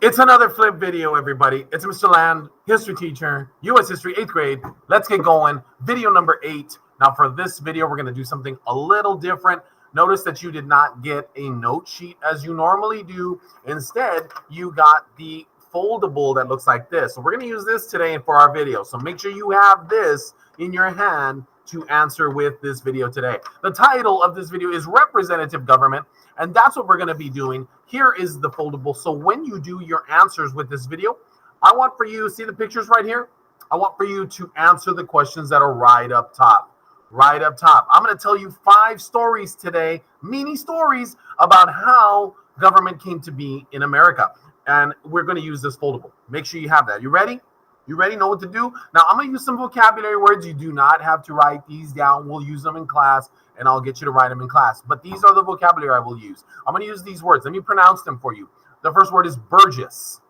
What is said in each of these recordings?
It's another flip video, everybody. It's Mr. Land, history teacher, U.S. history, 8th grade. Let's get going. Video number 8. Now, for this video, we're going to do something a little different. Notice that you did not get a note sheet as you normally do. Instead, you got the foldable that looks like this. So we're going to use this today for our video. So make sure you have this in your hand to answer with this video today. The title of this video is Representative Government, and that's what we're going to be doing. Here is the foldable. So when you do your answers with this video, I want for you, see the pictures right here? I want for you to answer the questions that are right up top. Right up top. I'm going to tell you 5 stories today, mini stories about how government came to be in America. And we're going to use this foldable. Make sure you have that. You ready? You ready? Know what to do? Now, I'm going to use some vocabulary words. You do not have to write these down. We'll use them in class, and I'll get you to write them in class. But these are the vocabulary I will use. I'm going to use these words. Let me pronounce them for you. The first word is Burgess.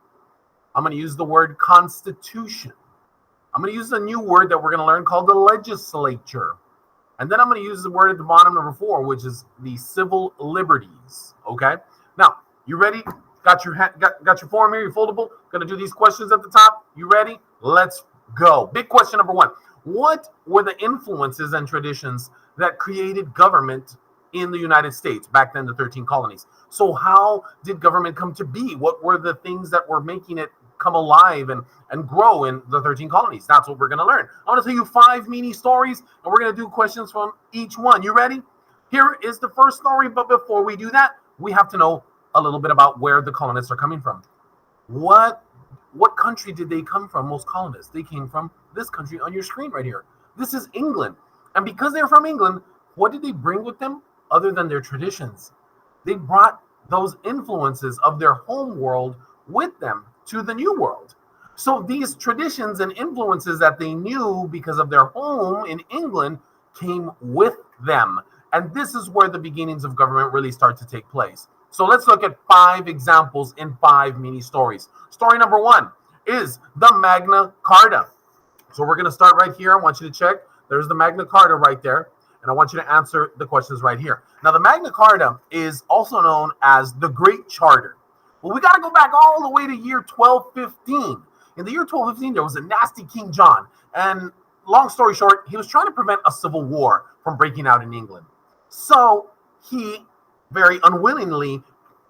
I'm going to use the word Constitution. I'm going to use a new word that we're going to learn called the legislature. And then I'm going to use the word at the bottom, number 4, which is the civil liberties. Okay? Now, you ready? Got your form here, your foldable. Going to do these questions at the top. You ready? Let's go. Big question number 1. What were the influences and traditions that created government in the United States back then, the 13 colonies? So how did government come to be? What were the things that were making it come alive and grow in the 13 colonies? That's what we're going to learn. I'm going to tell you 5 mini stories, and we're going to do questions from each one. You ready? Here is the first story, but before we do that, we have to know a little bit about where the colonists are coming from. What country did they come from, most colonists? They came from this country on your screen right here. This is England. And because they're from England, what did they bring with them other than their traditions? They brought those influences of their home world with them to the new world. So these traditions and influences that they knew because of their home in England came with them. And this is where the beginnings of government really start to take place. So let's look at 5 examples in 5 mini stories. Story number 1 is the Magna Carta. So we're going to start right here. I want you to check. There's the Magna Carta right there. And I want you to answer the questions right here. Now, the Magna Carta is also known as the Great Charter. Well, we got to go back all the way to year 1215. In the year 1215, there was a nasty King John. And long story short, he was trying to prevent a civil war from breaking out in England. So he very unwillingly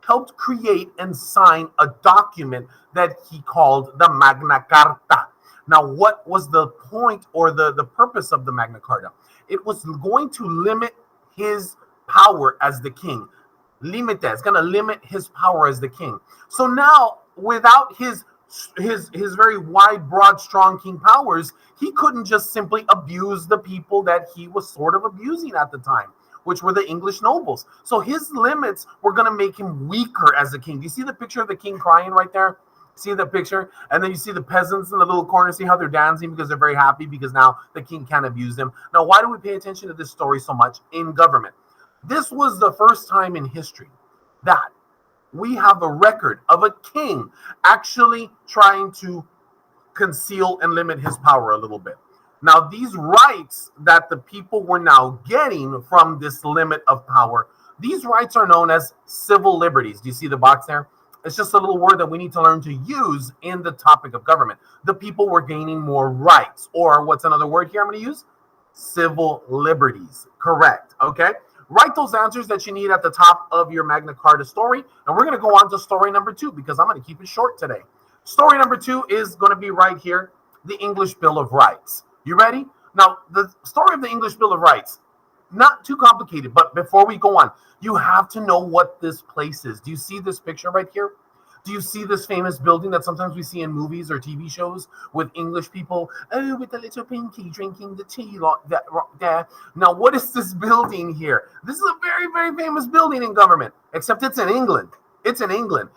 helped create and sign a document that he called the Magna Carta. Now, what was the point or the purpose of the Magna Carta? It was going to limit his power as the king. It's going to limit his power as the king. So now, without his very wide, broad, strong king powers, he couldn't just simply abuse the people that he was sort of abusing at the time, which were the English nobles. So his limits were going to make him weaker as a king. Do you see the picture of the king crying right there? See the picture? And then you see the peasants in the little corner. See how they're dancing because they're very happy because now the king can't abuse them. Now, why do we pay attention to this story so much in government? This was the first time in history that we have a record of a king actually trying to conceal and limit his power a little bit. Now, these rights that the people were now getting from this limit of power, these rights are known as civil liberties. Do you see the box there? It's just a little word that we need to learn to use in the topic of government. The people were gaining more rights, or what's another word here I'm going to use? Civil liberties. Correct. Okay. Write those answers that you need at the top of your Magna Carta story. And we're going to go on to story number 2 because I'm going to keep it short today. Story number 2 is going to be right here, the English Bill of Rights. You ready? Now, the story of the English Bill of Rights, not too complicated, but before we go on, you have to know what this place is. Do you see this picture right here? Do you see this famous building that sometimes we see in movies or TV shows with English people? Oh, with the little pinky drinking the tea there. Now, what is this building here? This is a very, very famous building in government, except it's in England. It's in England.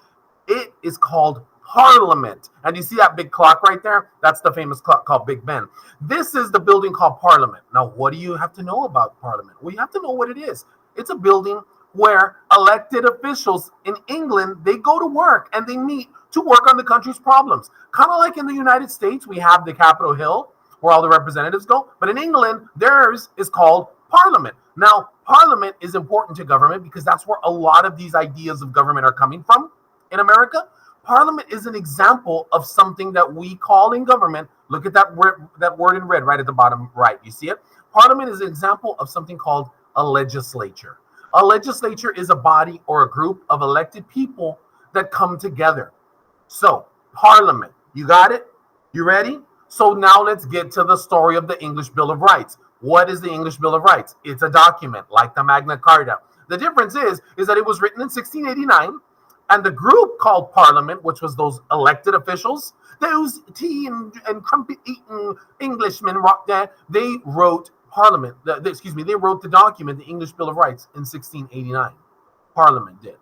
It is called Parliament. And you see that big clock right there? That's the famous clock called Big Ben. This is the building called Parliament. Now, what do you have to know about Parliament? Well, you have to know what it is. It's a building where elected officials in England, they go to work and they meet to work on the country's problems. Kind of like in the United States, we have the Capitol Hill where all the representatives go. But in England, theirs is called Parliament. Now, Parliament is important to government because that's where a lot of these ideas of government are coming from in America. Parliament is an example of something that we call in government. Look at that word in red right at the bottom right. You see it? Parliament is an example of something called a legislature. A legislature is a body or a group of elected people that come together. So, Parliament, you got it? You ready? So now let's get to the story of the English Bill of Rights. What is the English Bill of Rights? It's a document like the Magna Carta. The difference is that it was written in 1689, and the group called Parliament, which was those elected officials, those tea and crumpet-eating Englishmen there, they wrote Parliament. They wrote the document, the English Bill of Rights, in 1689. Parliament did.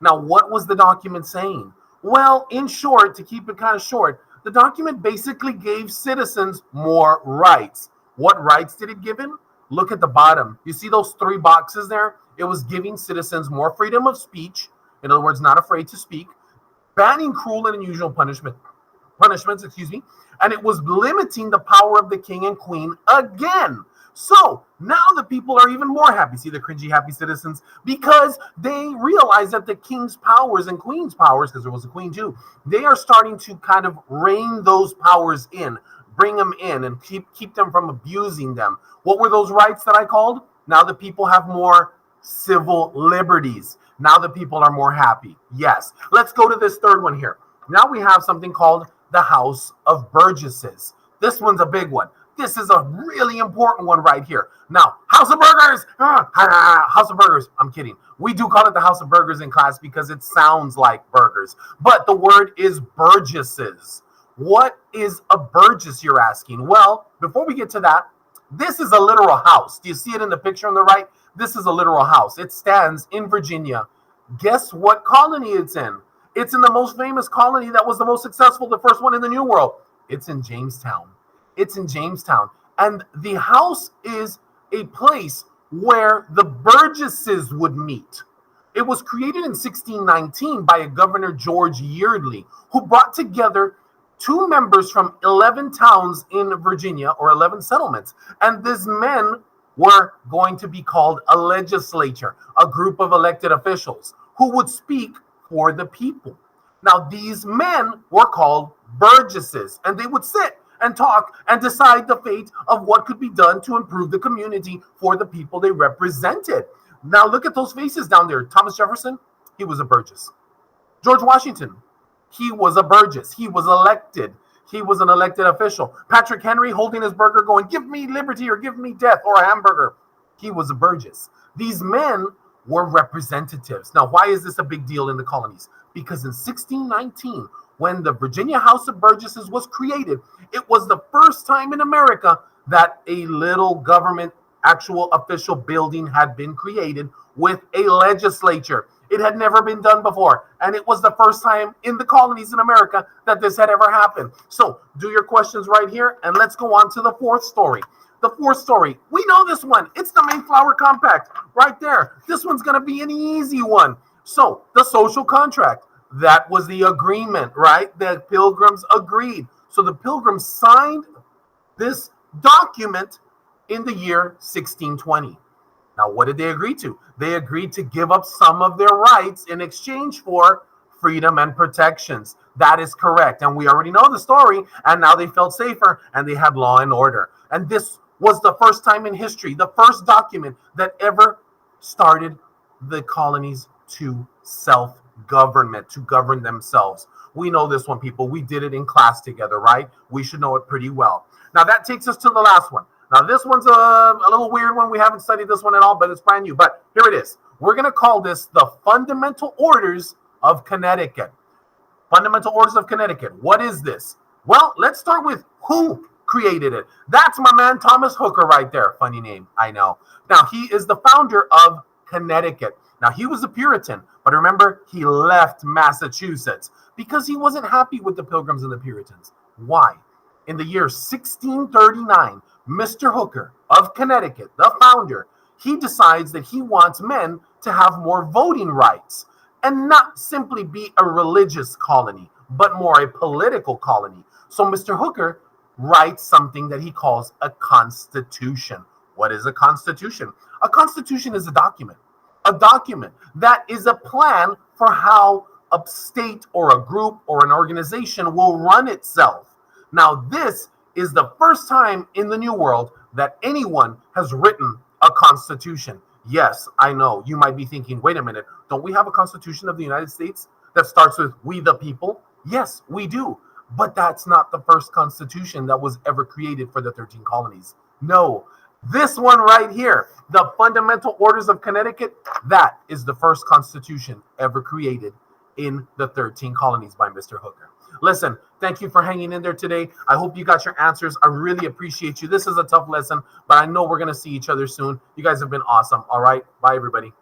Now, what was the document saying? Well, in short, to keep it kind of short, the document basically gave citizens more rights. What rights did it give them? Look at the bottom. You see those three boxes there? It was giving citizens more freedom of speech. In other words, not afraid to speak. Banning cruel and unusual punishments, and it was limiting the power of the king and queen again. So now the people are even more happy. See the cringy happy citizens? Because they realize that the king's powers and queen's powers, because there was a queen too, they are starting to kind of rein those powers in, bring them in, and keep them from abusing them. What were those rights that I called? Now the people have more civil liberties. Now the people are more happy. Yes. Let's go to this third one here. Now we have something called the House of Burgesses. This one's a big one. This is a really important one right here. Now, House of Burgers. House of Burgers. I'm kidding. We do call it the House of Burgers in class because it sounds like burgers. But the word is Burgesses. What is a Burgess, you're asking? Well, before we get to that, this is a literal house. Do you see it in the picture on the right? This is a literal house. It stands in Virginia. Guess what colony it's in? It's in the most famous colony that was the most successful, the first one in the New World. It's in Jamestown. It's in Jamestown. And the house is a place where the Burgesses would meet. It was created in 1619 by a Governor George Yeardley, who brought together 2 members from 11 towns in Virginia, or 11 settlements. And these men were going to be called a legislature, a group of elected officials who would speak for the people. Now, these men were called Burgesses, and they would sit and talk and decide the fate of what could be done to improve the community for the people they represented. Now, look at those faces down there. Thomas Jefferson, he was a Burgess. George Washington, he was a Burgess. He was elected. He was an elected official. Patrick Henry holding his burger going, give me liberty or give me death or a hamburger. He was a Burgess. These men were representatives. Now, why is this a big deal in the colonies? Because in 1619, when the Virginia House of Burgesses was created, it was the first time in America that a little government actual official building had been created with a legislature. It had never been done before, and it was the first time in the colonies in America that this had ever happened. So do your questions right here, and let's go on to the fourth story. The fourth story, we know this one. It's the Mayflower Compact right there. This one's going to be an easy one. So the social contract, that was the agreement, right? The Pilgrims agreed. So the Pilgrims signed this document in the year 1620. Now, what did they agree to? They agreed to give up some of their rights in exchange for freedom and protections. That is correct. And we already know the story. And now they felt safer and they had law and order. And this was the first time in history, the first document that ever started the colonies to self-government, to govern themselves. We know this one, people. We did it in class together, right? We should know it pretty well. Now, that takes us to the last one. Now, this one's a little weird one. We haven't studied this one at all, but it's brand new. But here it is. We're going to call this the Fundamental Orders of Connecticut. Fundamental Orders of Connecticut. What is this? Well, let's start with who created it. That's my man, Thomas Hooker, right there. Funny name, I know. Now, he is the founder of Connecticut. Now, he was a Puritan, but remember, he left Massachusetts because he wasn't happy with the Pilgrims and the Puritans. Why? In the year 1639, Mr. Hooker of Connecticut, the founder, he decides that he wants men to have more voting rights and not simply be a religious colony, but more a political colony. So Mr. Hooker writes something that he calls a constitution. What is a constitution? A constitution is a document that is a plan for how a state or a group or an organization will run itself. Now, this is the first time in the New World that anyone has written a constitution. Yes, I know. You might be thinking, wait a minute, don't we have a Constitution of the United States that starts with "we the people"? Yes, we do. But that's not the first constitution that was ever created for the 13 colonies. No, this one right here, the Fundamental Orders of Connecticut, that is the first constitution ever created in the 13 colonies by Mr. Hooker. Listen, thank you for hanging in there today. I hope you got your answers. I really appreciate you. This is a tough lesson, but I know we're going to see each other soon. You guys have been awesome. All right. Bye, everybody.